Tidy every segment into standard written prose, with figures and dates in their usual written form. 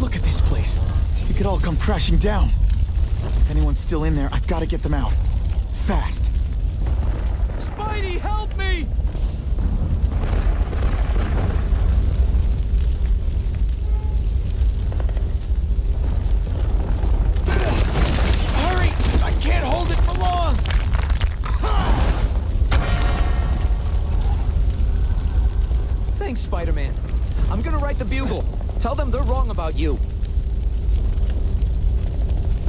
Look at this place. It could all come crashing down. If anyone's still in there, I've got to get them out. Fast. Spidey, help me! Hurry! I can't hold it for long! Thanks, Spider-Man. I'm gonna write the Bugle. Tell them they're wrong about you.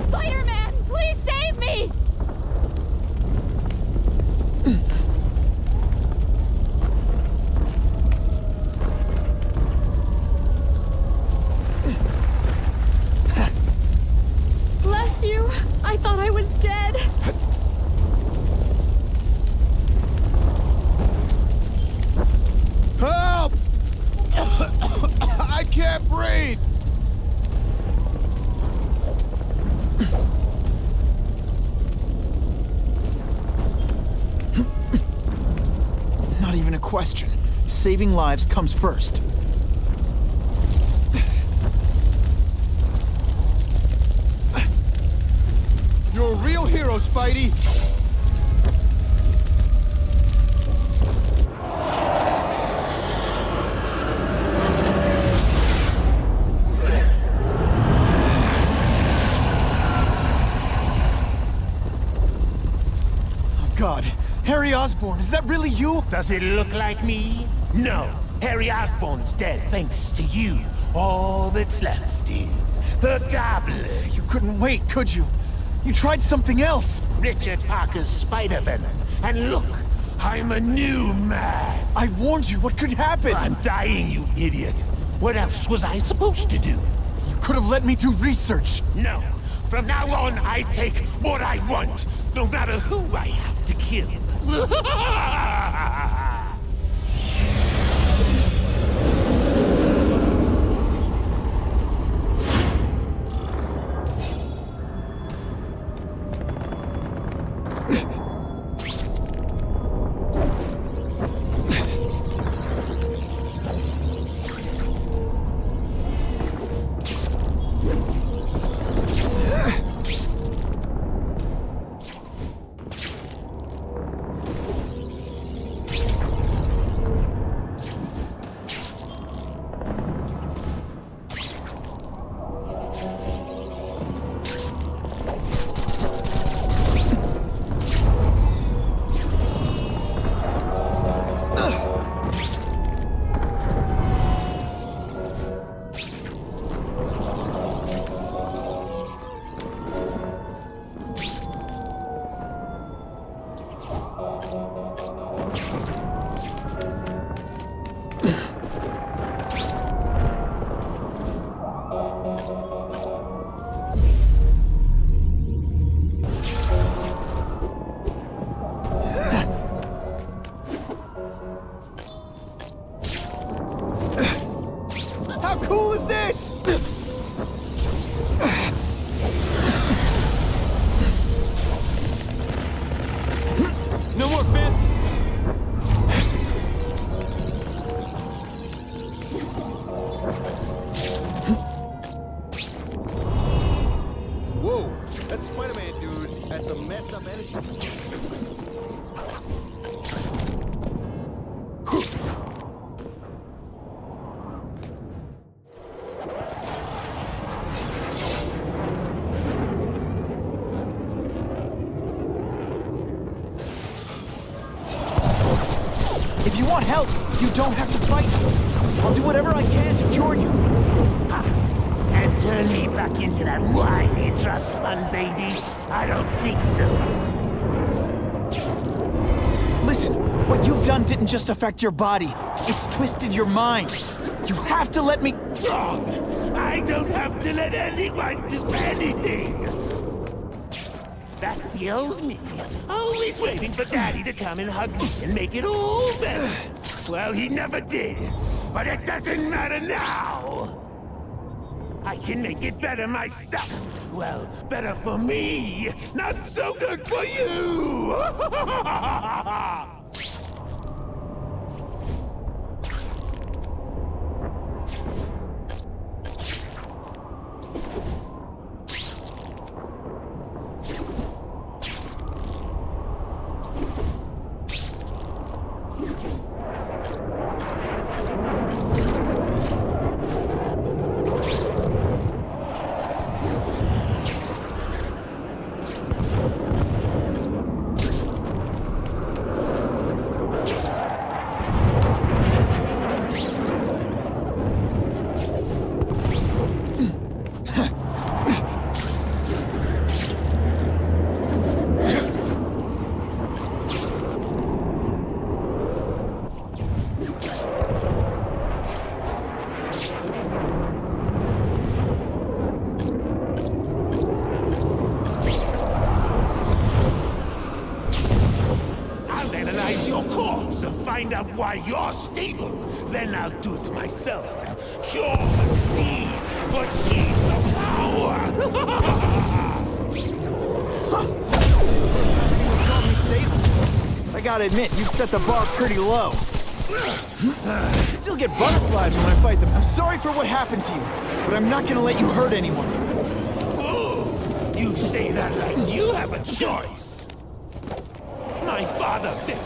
Spider-Man, please save me! Bless you. I thought I was dead. Help! I can't breathe! Not even a question. Saving lives comes first. You're a real hero, Spidey! God, Harry Osborn, is that really you? Does it look like me? No. Harry Osborn's dead thanks to you. All that's left is the Gobbler. You couldn't wait, could you? You tried something else. Richard Parker's spider venom. And look, I'm a new man. I warned you, what could happen? I'm dying, you idiot. What else was I supposed to do? You could have let me do research. No. From now on, I take what I want, no matter who I have to kill. How cool is this? No more fences! Whoa, that Spider-Man dude has some messed up energy. If you want help, you don't have to fight me. I'll do whatever I can to cure you. And turn me back into that whiny trust fund baby? I don't think so. Listen, what you've done didn't just affect your body. It's twisted your mind. You have to let me... Wrong! I don't have to let anyone do anything! That's the old me. Always waiting for Daddy to come and hug me and make it all better. Well, he never did. But it doesn't matter now! I can make it better myself. Well, better for me, not so good for you! Find out why you're stable, then I'll do it myself. Cure the disease, but keep the power! It's the first time anyone's called me stable. I gotta admit, you've set the bar pretty low. I still get butterflies when I fight them. I'm sorry for what happened to you, but I'm not gonna let you hurt anyone. Oh, you say that like you have a choice. My father failed.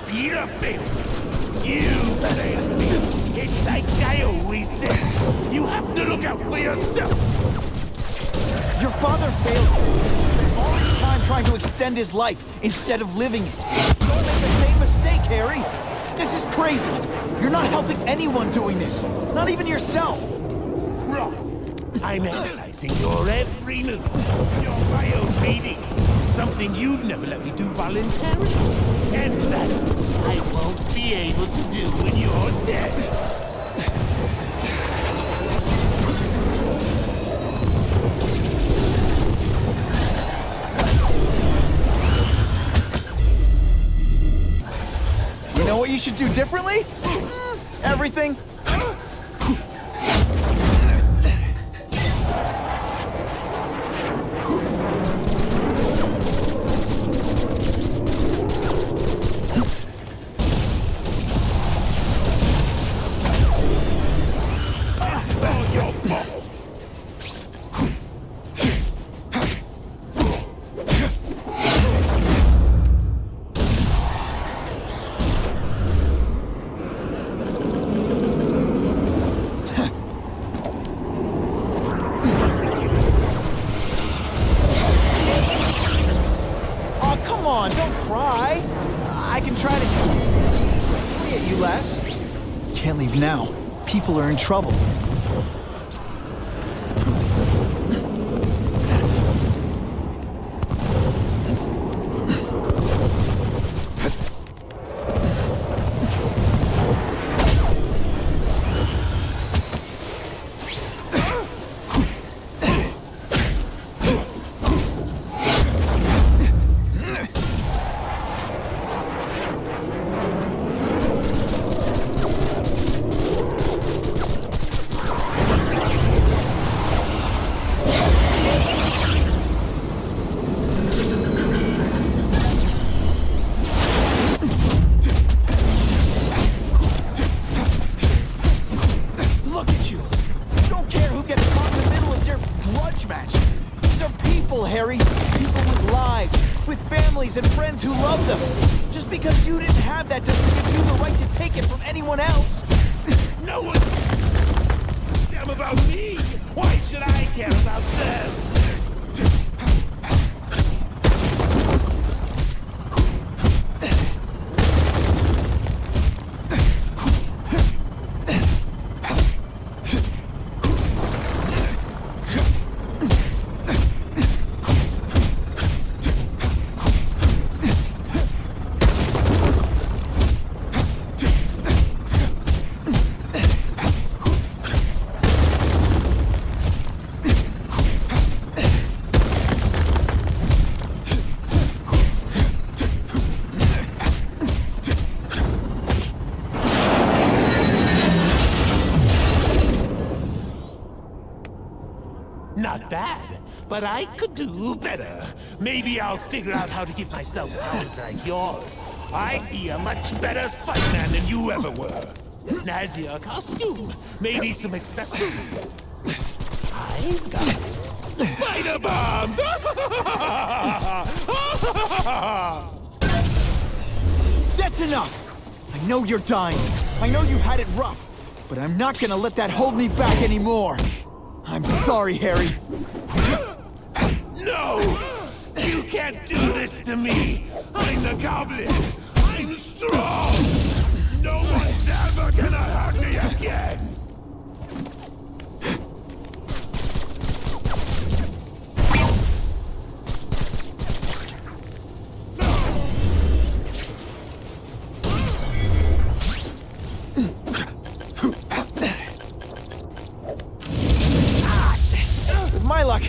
Peter failed. You failed. It's like I always say. You have to look out for yourself. Your father failed you because he spent all his time trying to extend his life instead of living it. Don't make the same mistake, Harry. This is crazy. You're not helping anyone doing this. Not even yourself. Wrong. I'm analyzing your every move. Your bio readings. Something you'd never let me do voluntarily. And that I won't be able to do when you're dead. You know what you should do differently? Everything. Can't leave now. People are in trouble. And friends who love them. Just because you didn't have that doesn't give you the right to take it from anyone else. No one cares about me. Why should I care about them? but I could do better. Maybe I'll figure out how to give myself powers like yours. I'd be a much better Spider-Man than you ever were. Snazzier costume, maybe some accessories. I've got spider bombs! That's enough! I know you're dying. I know you had it rough. But I'm not gonna let that hold me back anymore. I'm sorry, Harry. No! You can't do this to me! I'm the Goblin! I'm strong! No one's ever gonna hurt me again! With my luck,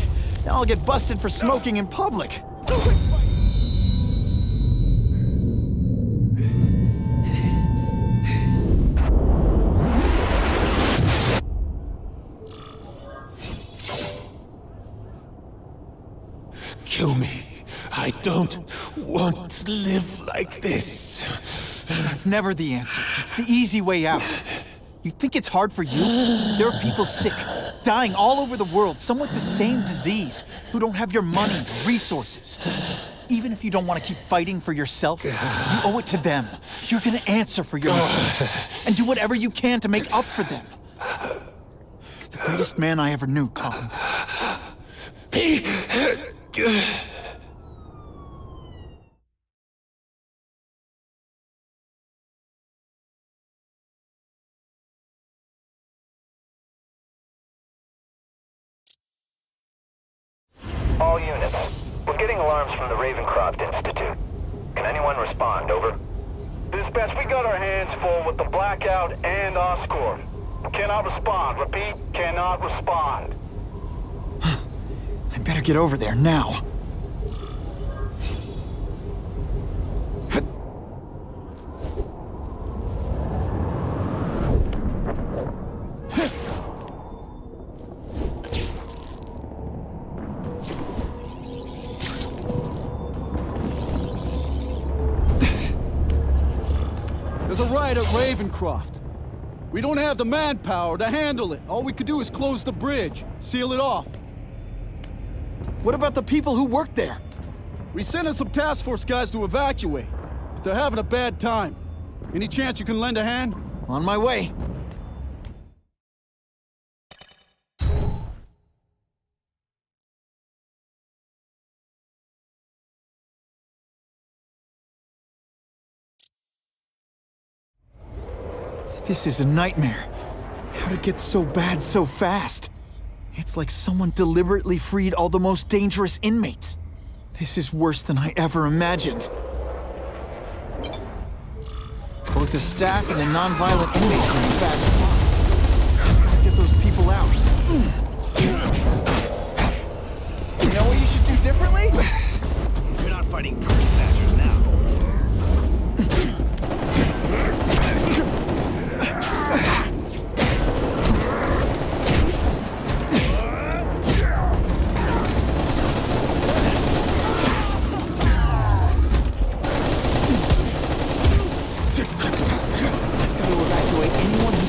now I'll get busted for smoking in public. Kill me. I don't want to live like this. That's never the answer. It's the easy way out. You think it's hard for you? There are people sick, dying all over the world, some with the same disease, who don't have your money, resources. Even if you don't want to keep fighting for yourself, you owe it to them. You're gonna answer for your mistakes, and do whatever you can to make up for them. You're the greatest man I ever knew, Tom. Be good. All units. We're getting alarms from the Ravencroft Institute. Can anyone respond? Over. Dispatch, we got our hands full with the blackout and Oscorp. Cannot respond. Repeat, cannot respond. I better get over there now. There's a riot at Ravencroft. We don't have the manpower to handle it. All we could do is close the bridge, seal it off. What about the people who work there? We sent in some task force guys to evacuate, but they're having a bad time. Any chance you can lend a hand? On my way. This is a nightmare. How'd it get so bad so fast? It's like someone deliberately freed all the most dangerous inmates. This is worse than I ever imagined. Both the staff and the non-violent inmates are in a bad spot. Gotta get those people out. You know what you should do differently? You're not fighting purse snatchers now.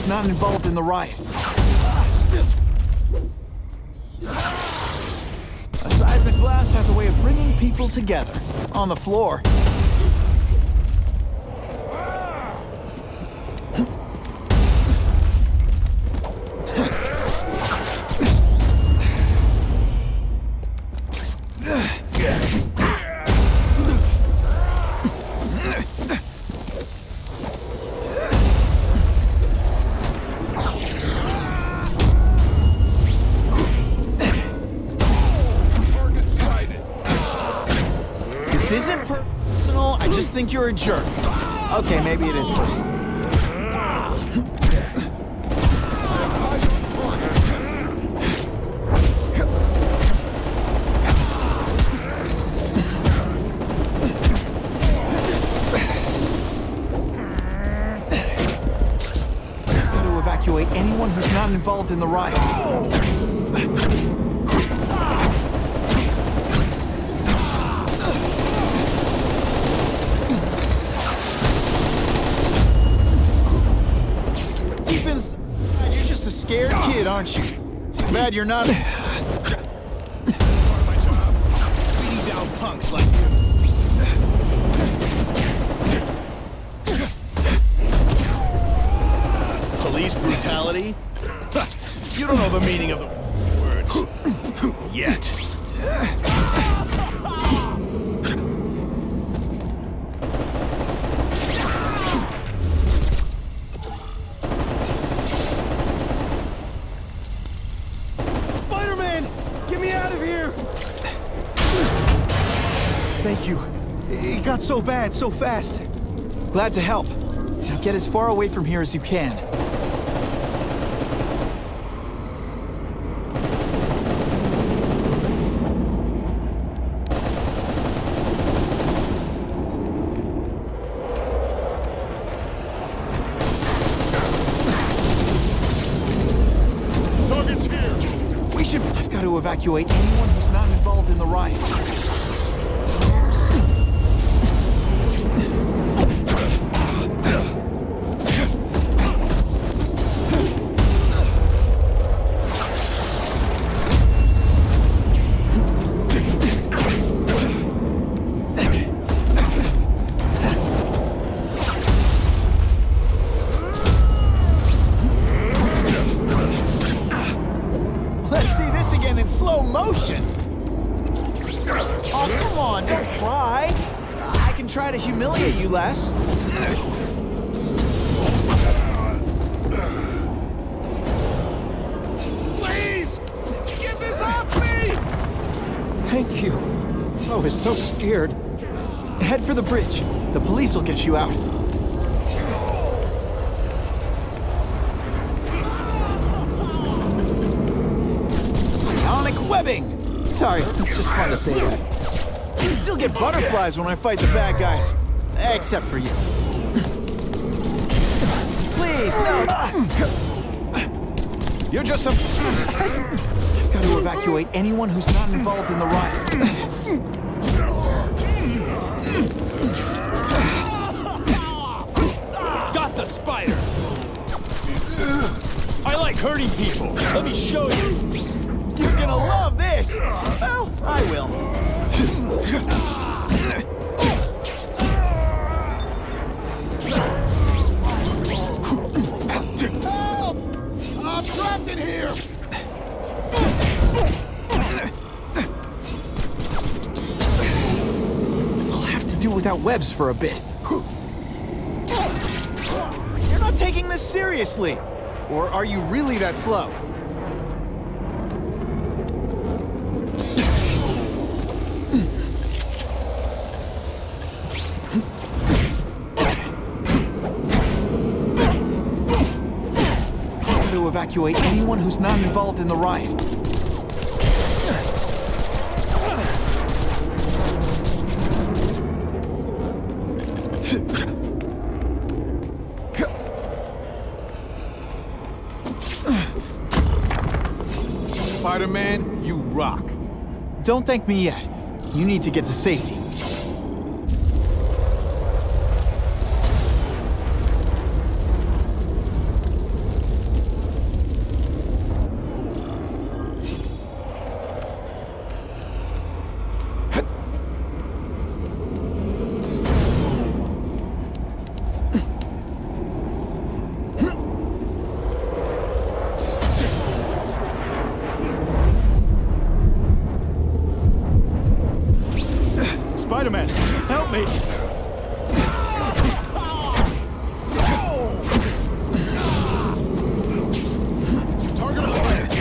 Not involved in the riot. A seismic blast has a way of bringing people together. On the floor. This isn't personal, I just think you're a jerk. Okay, maybe it is personal. I've got to evacuate anyone who's not involved in the riot. scared kid, aren't you? Too bad you're not... Part of my job. Beating down punks like you. Police brutality? You don't know the meaning of the words. Yet. Spider-Man! Get me out of here! Thank you. It got so bad, so fast. Glad to help. Now get as far away from here as you can. Target's here! I've got to evacuate anyone who's not involved in the riot. Let's see this again in slow motion. Oh, come on, don't cry. I can try to humiliate you less. Please! Get this off me! Thank you. I was so scared. Head for the bridge. The police will get you out. Ionic webbing! Sorry, it's just fun to say that. I still get butterflies when I fight the bad guys. Except for you. Please, no! You're just some... I've got to evacuate anyone who's not involved in the riot. Got the spider! I like hurting people. Let me show you. You're gonna love this! Well, I will. Help! I'm trapped in here! I'll have to do without webs for a bit. You're not taking this seriously. Or are you really that slow? Got to evacuate anyone who's not involved in the riot. Spider-Man, you rock. Don't thank me yet. You need to get to safety. Spider-Man, help me! Target acquired.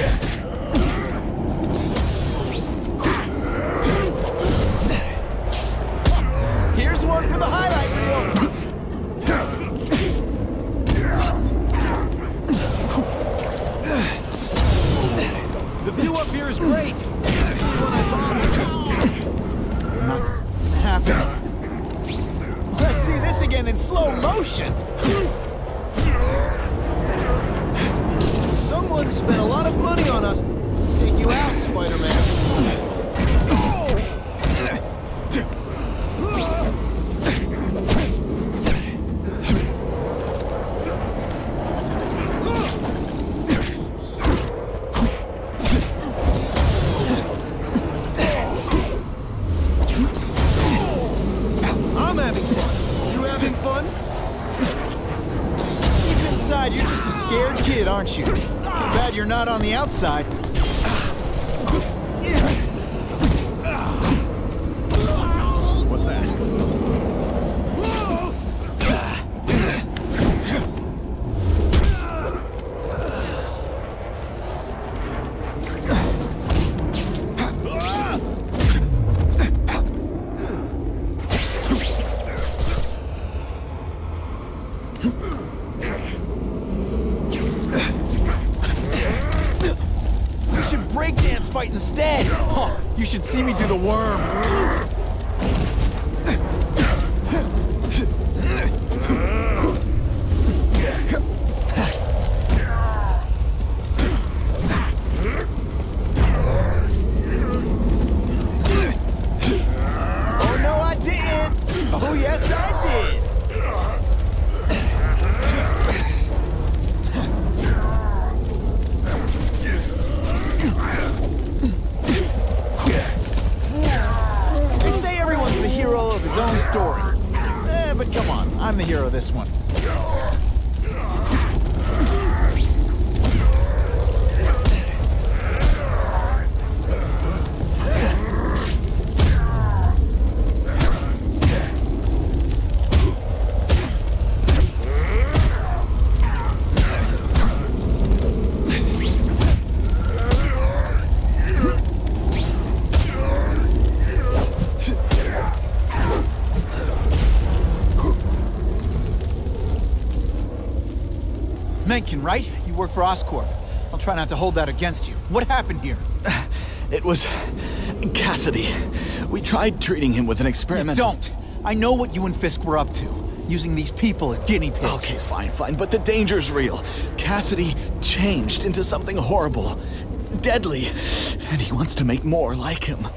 Here's one for the highlight reel. The view up here is great. See when I bomb Happening. Let's see this again in slow motion. Someone spent a lot of money on us. Take you out, Spider-Man. inside, you're just a scared kid, aren't you? Too bad you're not on the outside. What's that? We should breakdance fight instead. Huh, you should see me do the worm. Oh no, I didn't. Oh yes, I did. They say everyone's the hero of his own story. But come on, I'm the hero of this one. Mencken, right? You work for Oscorp. I'll try not to hold that against you. What happened here? It was Cassidy. We tried treating him with an experiment. Don't! I know what you and Fisk were up to. Using these people as guinea pigs. Okay, fine, but the danger's real. Cassidy changed into something horrible, deadly, and he wants to make more like him.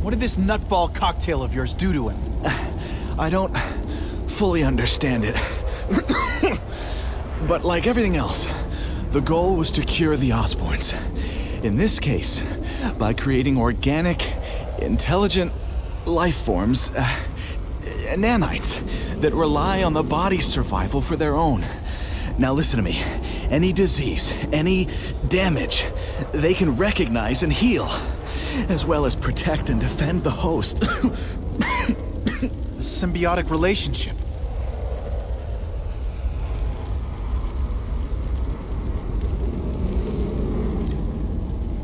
What did this nutball cocktail of yours do to him? I don't fully understand it. But like everything else, the goal was to cure the Osborns. In this case, by creating organic, intelligent life forms, nanites, that rely on the body's survival for their own. Now listen to me. Any disease, any damage, they can recognize and heal, as well as protect and defend the host. A symbiotic relationship.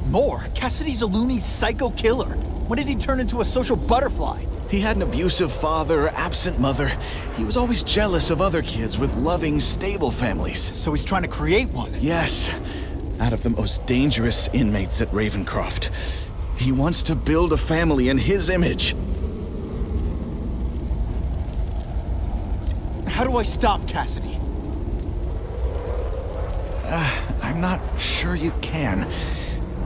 More? Cassidy's a loony psycho killer. When did he turn into a social butterfly? He had an abusive father, absent mother. He was always jealous of other kids with loving, stable families. So he's trying to create one? Yes. Out of the most dangerous inmates at Ravencroft. He wants to build a family in his image. How do I stop Cassidy? I'm not sure you can.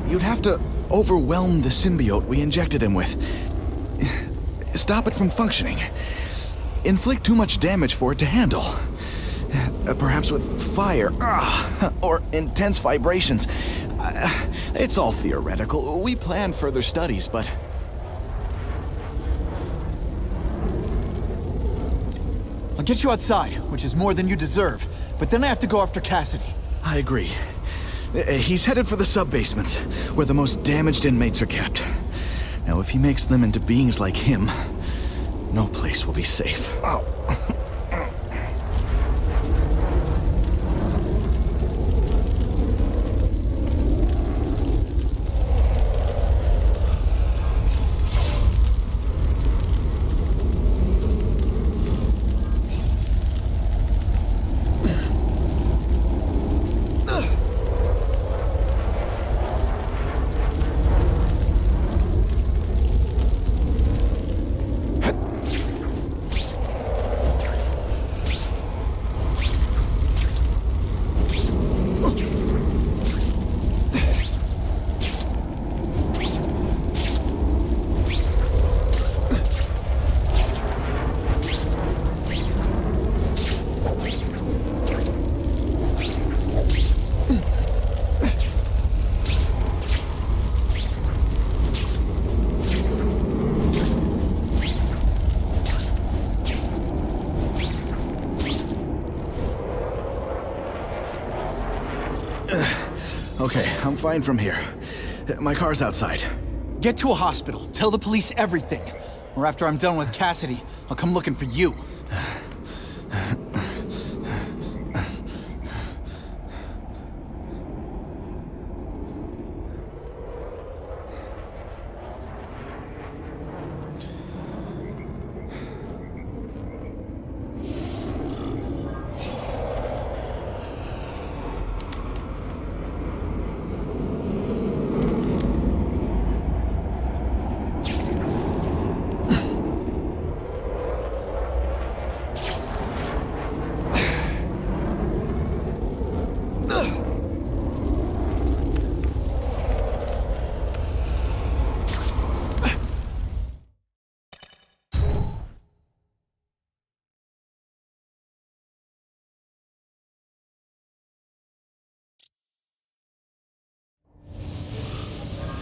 You'd have to overwhelm the symbiote we injected him with. Stop it from functioning. Inflict too much damage for it to handle. Perhaps with fire, or intense vibrations. It's all theoretical. We plan further studies, but... I'll get you outside, which is more than you deserve. But then I have to go after Cassidy. I agree. He's headed for the sub-basements, where the most damaged inmates are kept. Now, if he makes them into beings like him, no place will be safe. Oh. I'm fine from here. My car's outside. Get to a hospital. Tell the police everything. Or after I'm done with Cassidy, I'll come looking for you.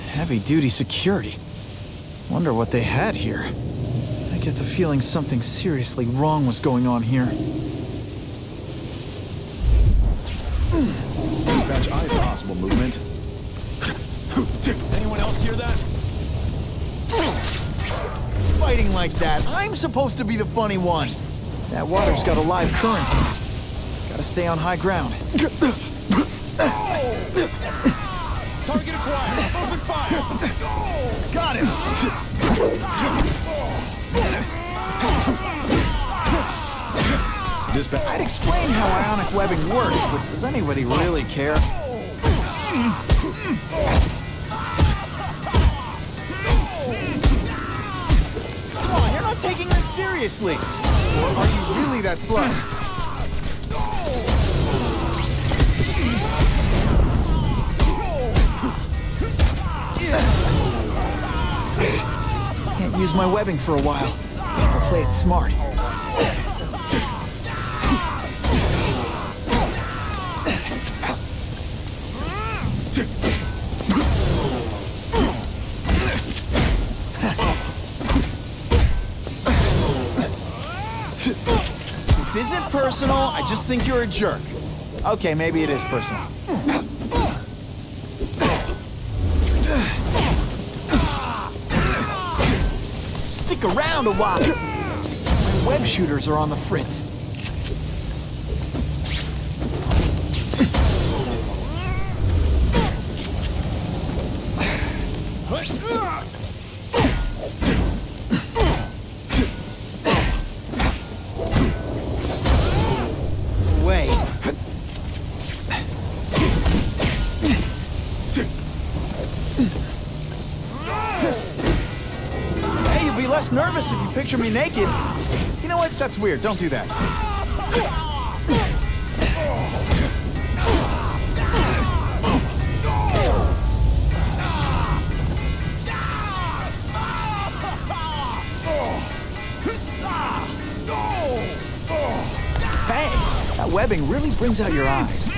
Heavy-duty security. Wonder what they had here. I get the feeling something seriously wrong was going on here. Dispatch eyes possible movement. Anyone else hear that? Fighting like that, I'm supposed to be the funny one. That water's got a live current. Gotta stay on high ground. Target acquired. Open fire. Got him! I'd explain how ionic webbing works, but does anybody really care? Come on, you're not taking this seriously. Or are you really that slow? Can't use my webbing for a while. I'll play it smart. This isn't personal, I just think you're a jerk. Okay, maybe it is personal. Stick around a while. My web shooters are on the fritz. Nervous if you picture me naked. You know what? That's weird. Don't do that. Hey, that webbing really brings out your eyes.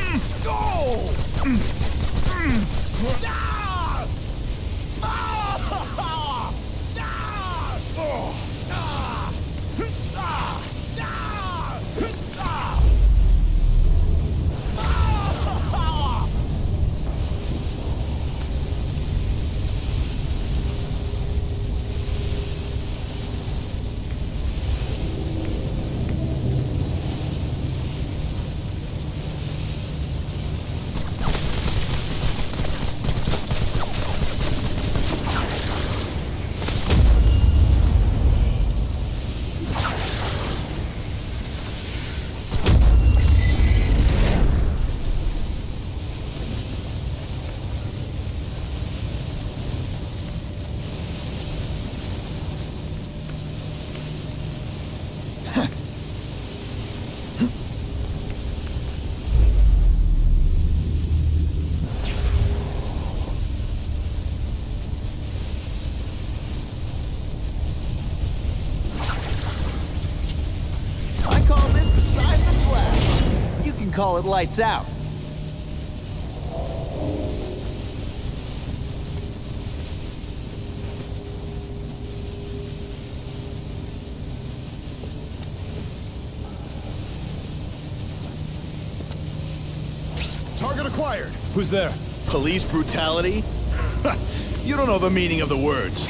Call it lights out. Target acquired. Who's there? Police brutality? You don't know the meaning of the words.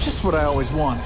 Just what I always wanted.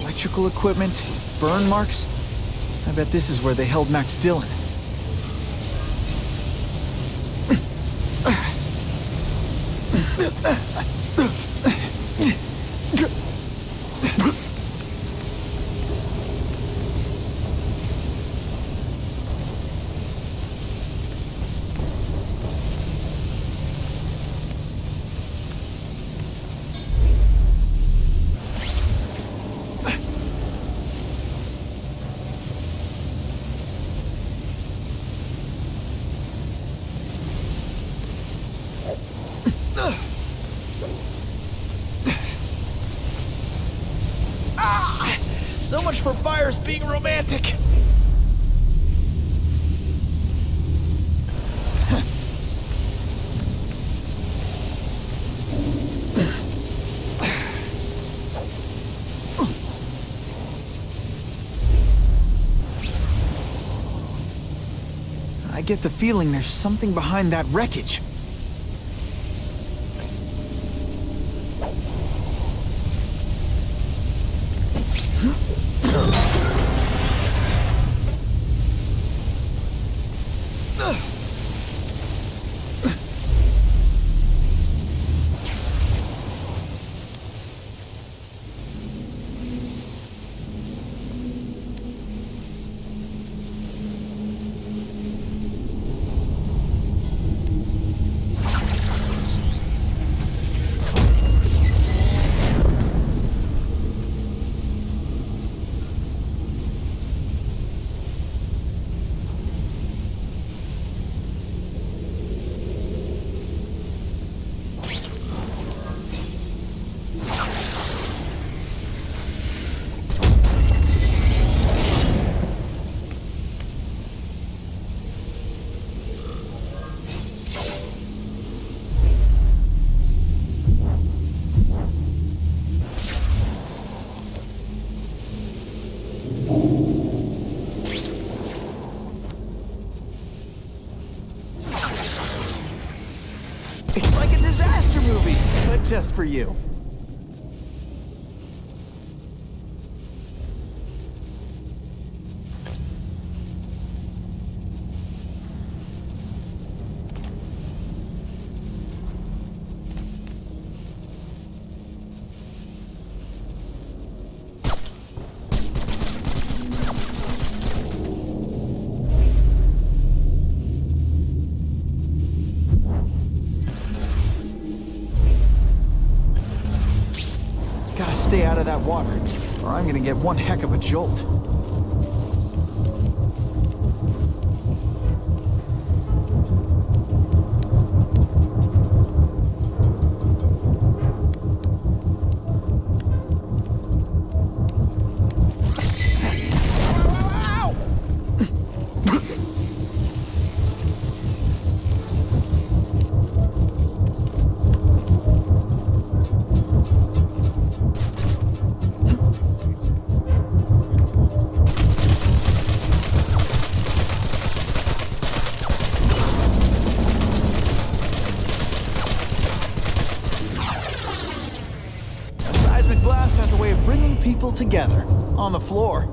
Electrical equipment, burn marks. I bet this is where they held Max Dillon. So much for fires being romantic. I get the feeling there's something behind that wreckage. It's like a disaster movie, but just for you. Gotta stay out of that water, or I'm gonna get one heck of a jolt. together. On the floor.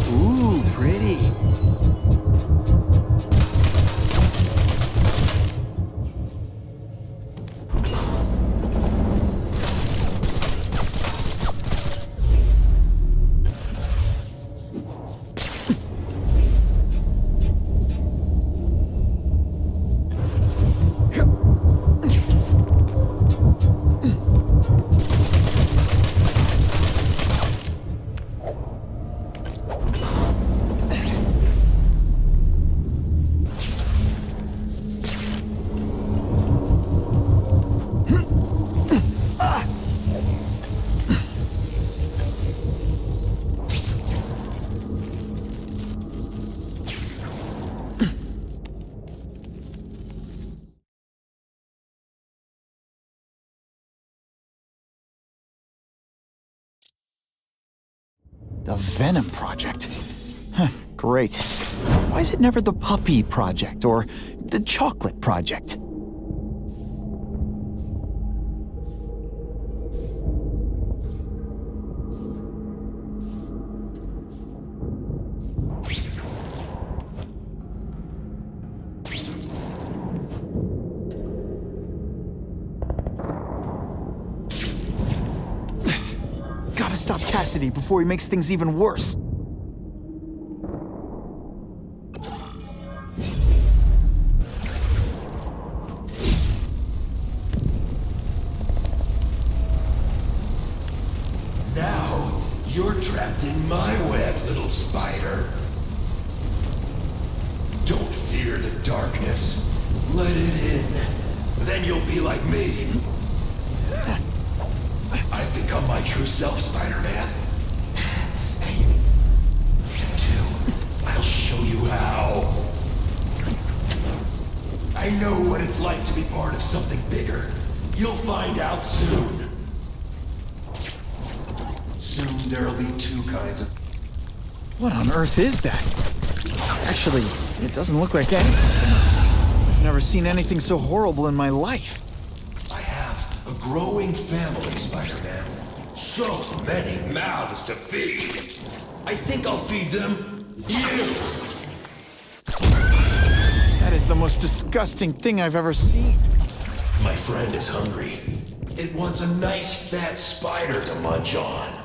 Ooh, pretty. The Venom Project. Huh, great. Why is it never the Puppy Project or the Chocolate Project? Gotta stop Cassidy before he makes things even worse. Now, you're trapped in my web, little spider. Don't fear the darkness. Let it in. Then you'll be like me. I've become my true self, Spider-Man. Hey, you too. I'll show you how. I know what it's like to be part of something bigger. You'll find out soon. Soon there'll be two kinds of... What on earth is that? Actually, it doesn't look like anything. I've never seen anything so horrible in my life. I have a growing family, Spider-Man. So many mouths to feed. I think I'll feed them you. That is the most disgusting thing I've ever seen. My friend is hungry. It wants a nice fat spider to munch on.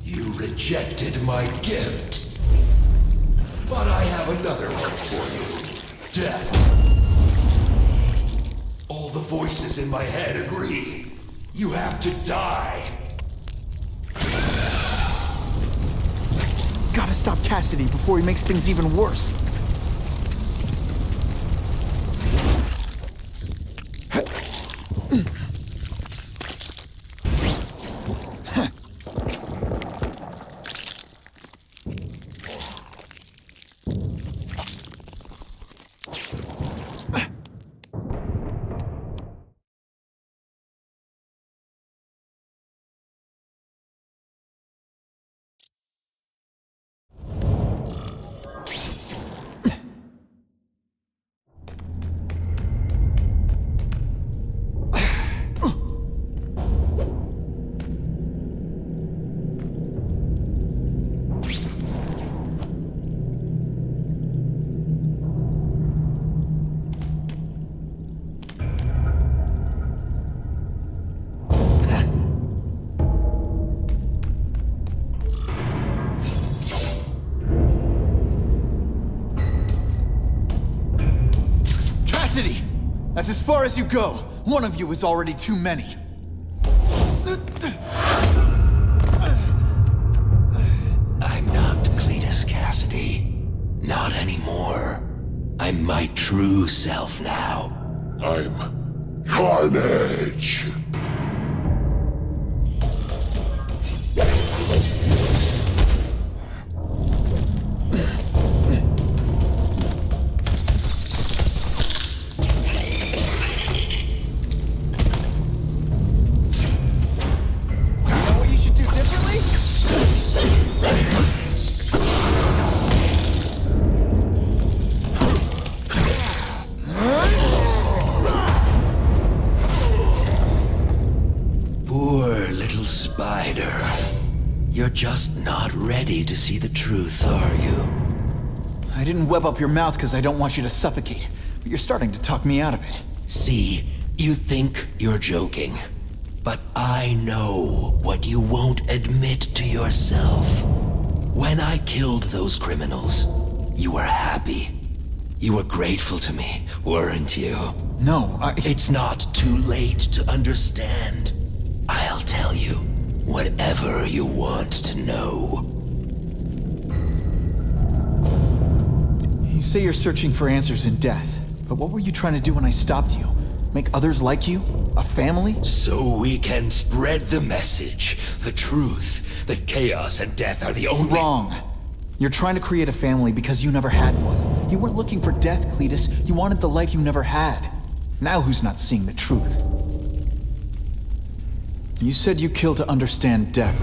You rejected my gift. But I have another one for you. Death. All the voices in my head agree. You have to die. Gotta stop Cassidy before he makes things even worse. That's as far as you go. One of you is already too many. I'm not Cletus Cassidy. Not anymore. I'm my true self now. I'm Carnage. little spider. You're just not ready to see the truth, are you? I didn't web up your mouth because I don't want you to suffocate, but you're starting to talk me out of it. See, you think you're joking. But I know what you won't admit to yourself. When I killed those criminals, you were happy. You were grateful to me, weren't you? No, It's not too late to understand. I'll tell you whatever you want to know. You say you're searching for answers in death, but what were you trying to do when I stopped you? Make others like you? A family? So we can spread the message, the truth, that chaos and death are the only— Wrong. You're trying to create a family because you never had one. You weren't looking for death, Cletus. You wanted the life you never had. Now who's not seeing the truth? You said you kill to understand death.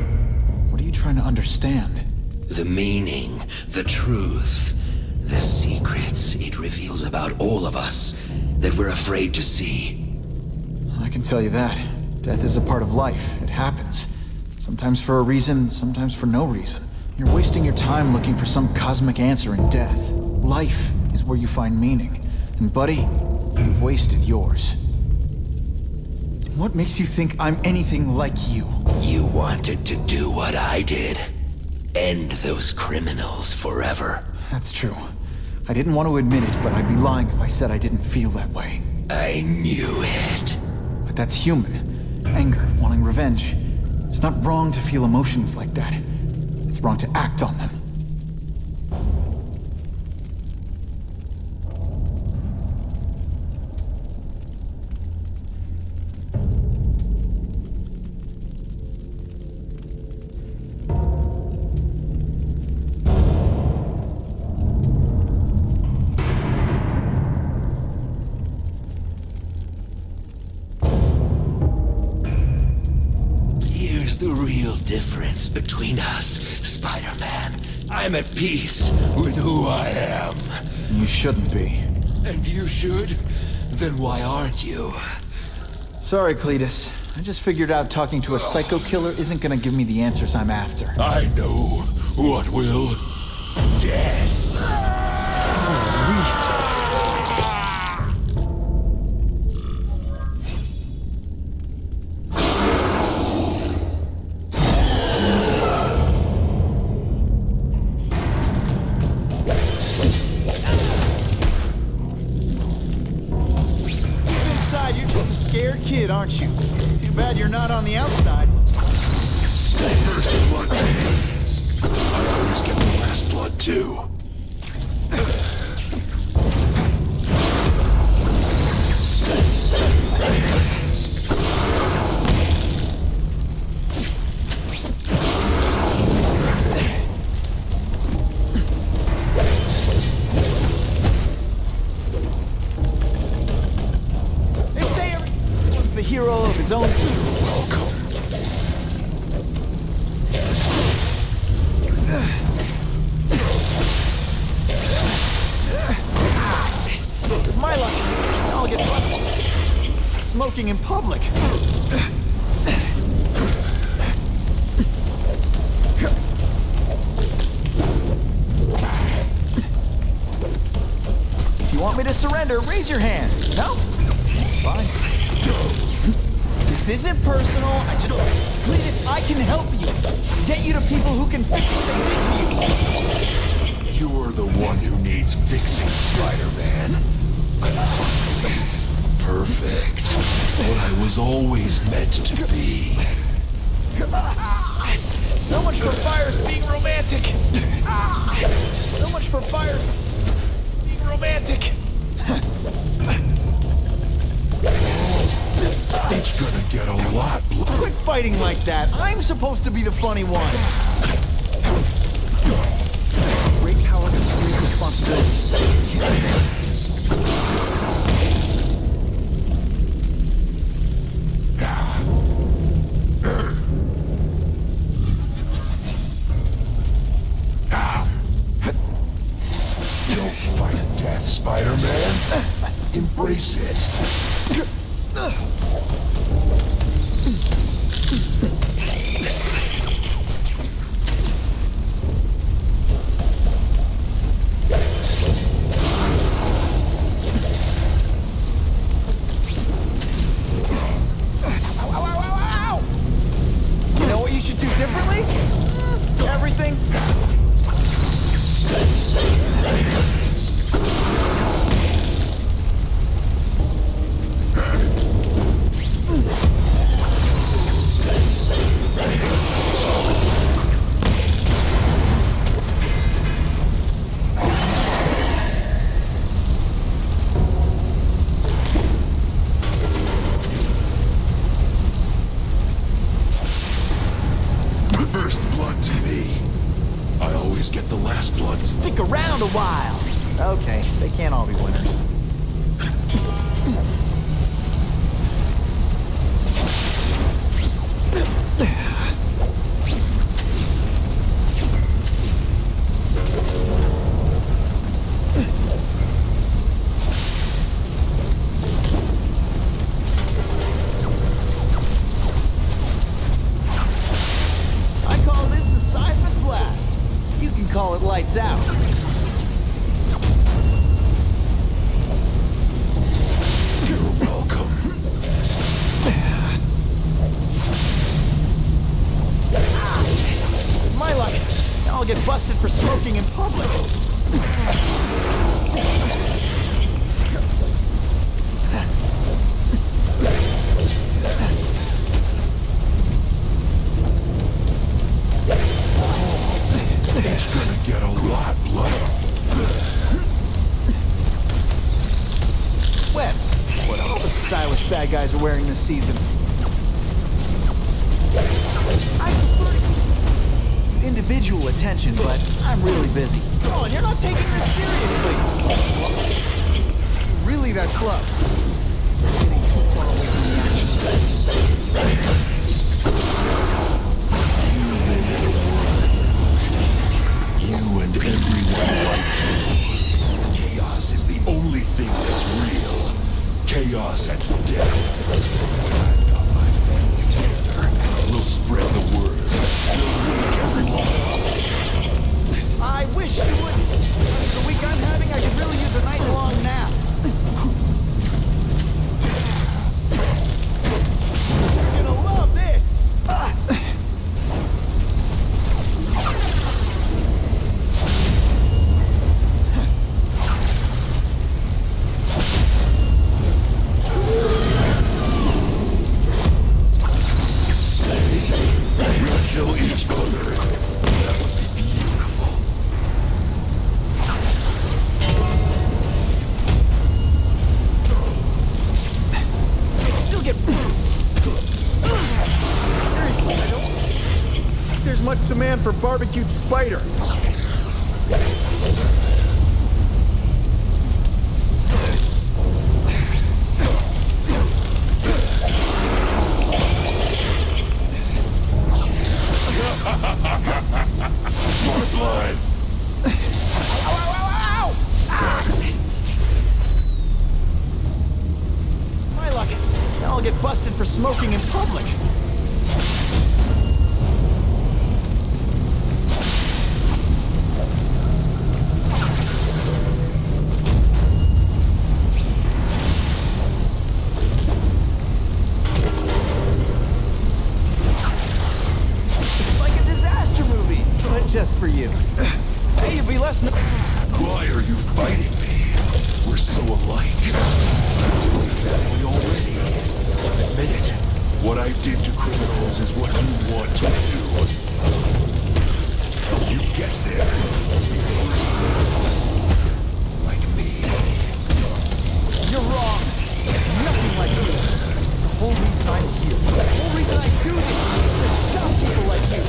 What are you trying to understand? The meaning, the truth, the secrets it reveals about all of us that we're afraid to see. I can tell you that. Death is a part of life. It happens. Sometimes for a reason, sometimes for no reason. You're wasting your time looking for some cosmic answer in death. Life is where you find meaning. And buddy, you've wasted yours. What makes you think I'm anything like you? You wanted to do what I did. End those criminals forever. That's true. I didn't want to admit it, but I'd be lying if I said I didn't feel that way. I knew it. But that's human. Anger, wanting revenge. It's not wrong to feel emotions like that. It's wrong to act on them. The real difference between us, Spider-Man. I'm at peace with who I am. You shouldn't be. And you should? Then why aren't you? Sorry, Cletus. I just figured out talking to a psycho killer isn't gonna give me the answers I'm after. I know what will. Death. Kid, aren't you? Too bad you're not on the outside. First blood. I always get the last blood too. Hero of his own team. Welcome. With my luck, I'll get busted. Smoking in public. If you want me to surrender, raise your hand. No? Fine. This isn't personal. Cletus, I can help you. Get you to people who can fix what they did to you. You're the one who needs fixing, Spider-Man. Perfect. What I was always meant to be. So much for fires being romantic. So much for fires being romantic. It's gonna get a lot. Quit fighting like that. I'm supposed to be the funny one. Great power comes great responsibility. Don't fight death, Spider-Man. Embrace it. They can't all be winners. Call it lights out. You're welcome. My luck. Now I'll get busted for smoking in public. It's gonna get a lot bloody. Webs. What all the stylish bad guys are wearing this season. I prefer individual attention, but I'm really busy. Come on, you're not taking this seriously. You're really that slow. Getting too far away from the action. You and everyone like you. Chaos is the only thing that's real. Chaos and death. I've got my family together. We'll spread the word. We'll wake everyone up. I wish you wouldn't. After the week I'm having, I could really use a nice long nap. You're gonna love this. We'll kill each other. That would be beautiful. I still get... Seriously, I don't think there's much demand for barbecued spider. More blood. Ow, ow, ow, ow! Ah! My luck. Now I'll get busted for smoking in public. It's like a disaster movie, but just for you. Hey, you'd be less... Why are you fighting me? We're so alike. We're family already. Admit it. What I did to criminals is what you want to do. You get there. Like me. You're wrong. Nothing like you. The whole reason I'm here, the whole reason I do this is to stop people like you.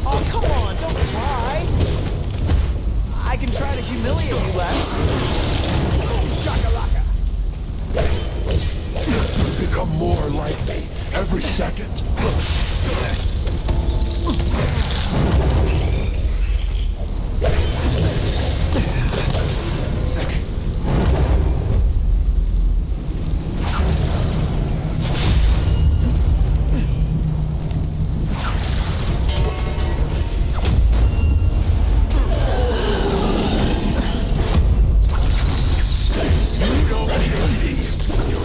Oh, come on, don't cry. I can try to humiliate you less. Boom, shakalaka. You become more like me every second.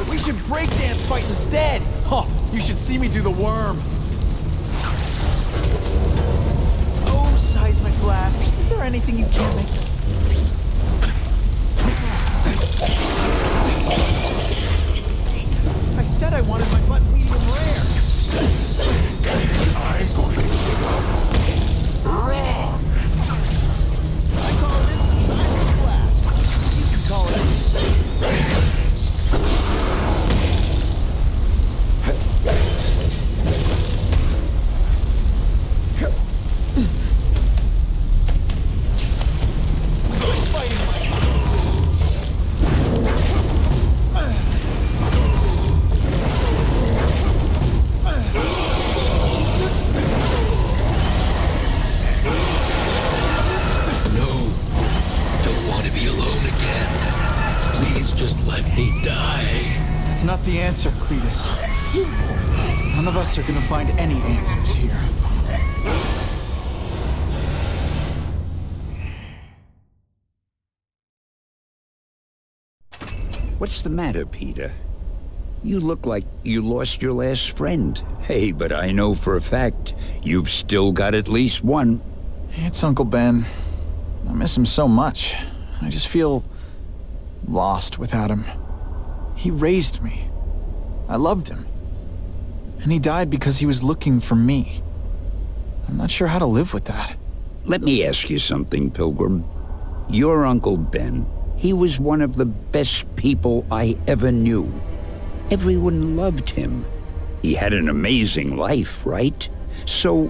We should breakdance fight instead. Huh, you should see me do the worm. Oh, seismic blast. Is there anything you can't make? I said I wanted my butt medium rare. I'm going to give up. Wrong. I call this the seismic blast. You can call it... Please just let me die. That's not the answer, Cletus. None of us are gonna find any answers here. What's the matter, Peter? You look like you lost your last friend. Hey, but I know for a fact you've still got at least one. It's Uncle Ben. I miss him so much. I just feel lost without him. He raised me. I loved him. And he died because he was looking for me. I'm not sure how to live with that. Let me ask you something, Pilgrim. Your Uncle Ben, he was one of the best people I ever knew. Everyone loved him. He had an amazing life, right? So,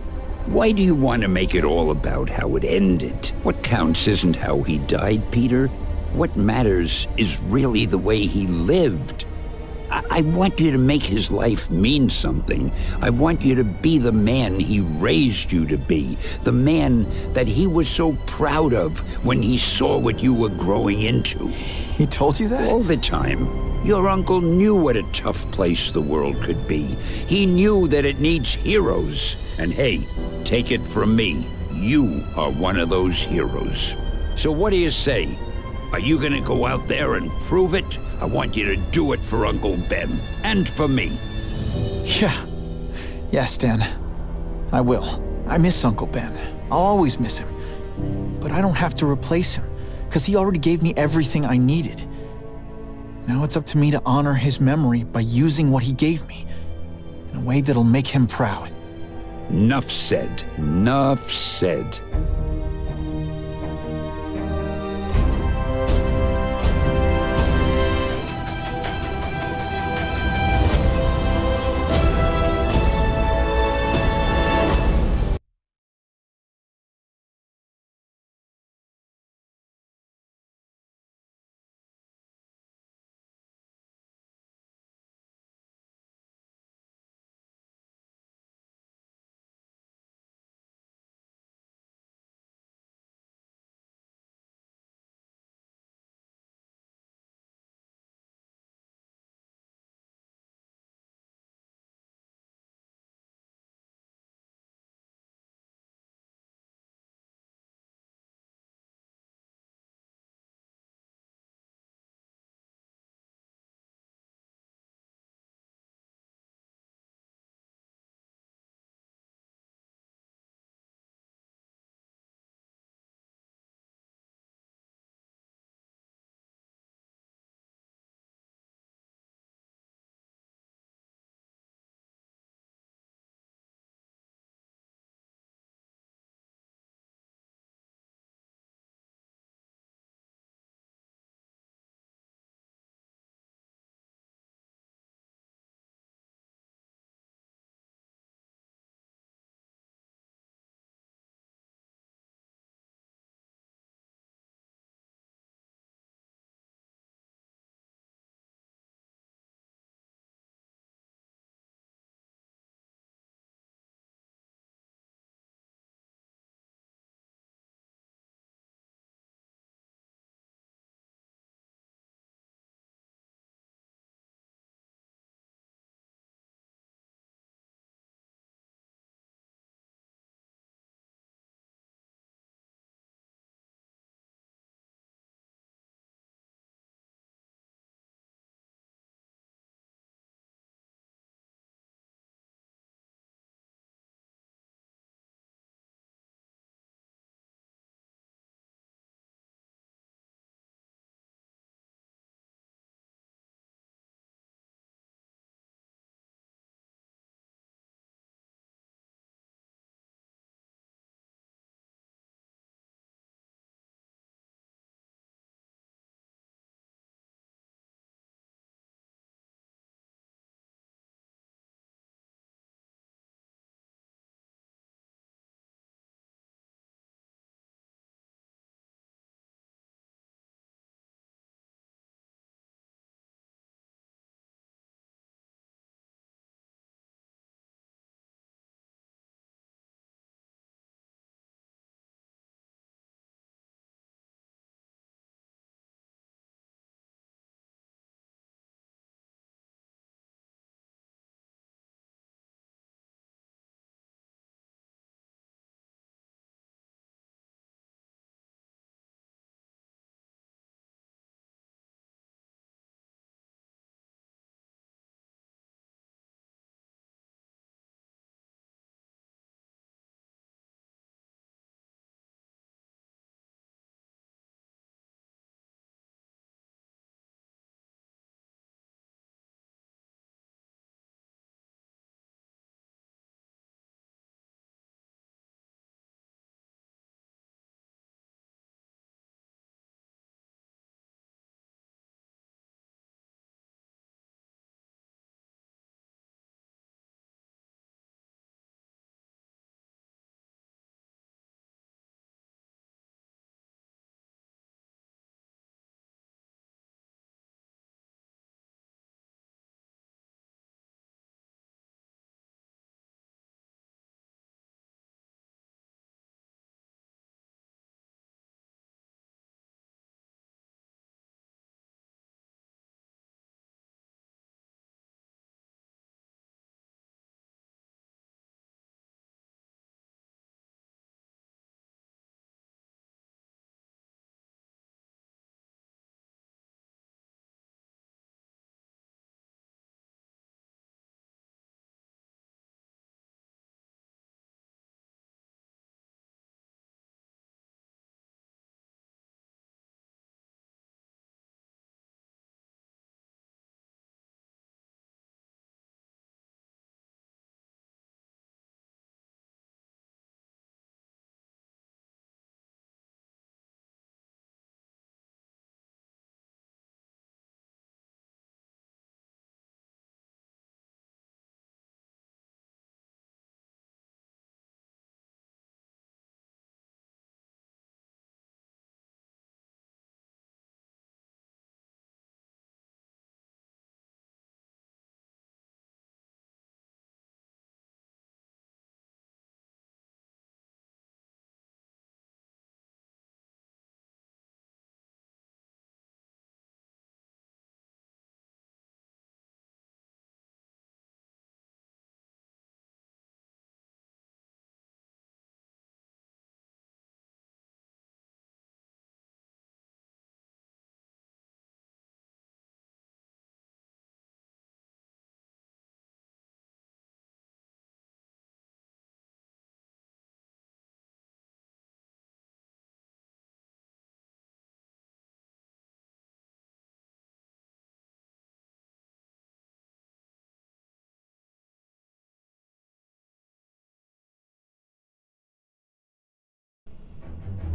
why do you want to make it all about how it ended? What counts isn't how he died, Peter. What matters is really the way he lived. I want you to make his life mean something. I want you to be the man he raised you to be. The man that he was so proud of when he saw what you were growing into. He told you that? All the time. Your uncle knew what a tough place the world could be. He knew that it needs heroes. And hey, take it from me, you are one of those heroes. So what do you say? Are you gonna go out there and prove it? I want you to do it for Uncle Ben, and for me. Yeah. Yes, Dan. I will. I miss Uncle Ben. I'll always miss him. But I don't have to replace him, because he already gave me everything I needed. Now it's up to me to honor his memory by using what he gave me, in a way that'll make him proud. Nuff said. Nuff said.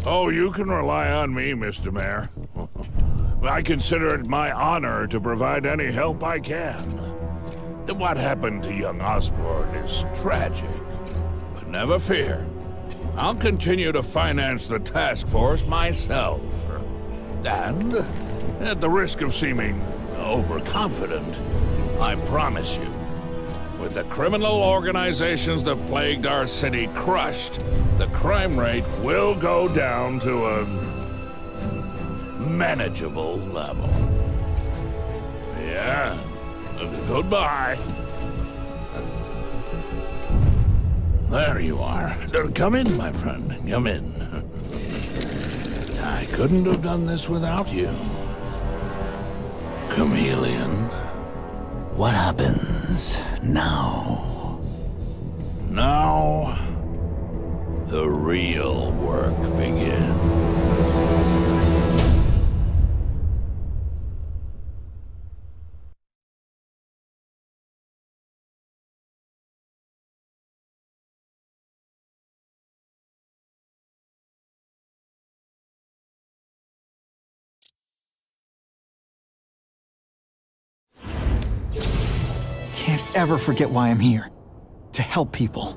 Oh, you can rely on me, Mr. Mayor. I consider it my honor to provide any help I can. What happened to young Osborn is tragic, but never fear. I'll continue to finance the task force myself. And, at the risk of seeming overconfident, I promise you, with the criminal organizations that plagued our city crushed, the crime rate will go down to a manageable level. Yeah, goodbye. There you are. Come in, my friend. Come in. I couldn't have done this without you. Chameleon. What happens now? Now, the real work begins. Can't ever forget why I'm here. To help people.